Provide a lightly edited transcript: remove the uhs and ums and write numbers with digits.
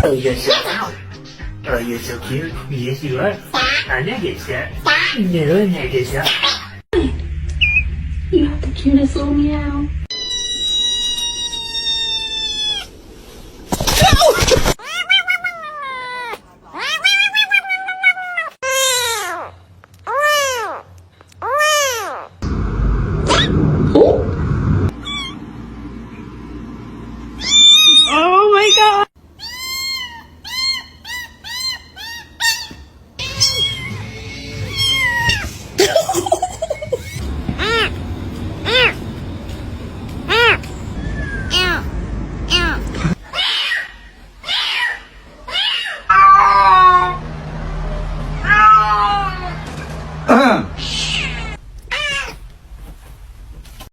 Oh, you're so loud. Oh, you're so cute. Yes, you are. Ano siya? Meron na siya. You have the cutest little meow.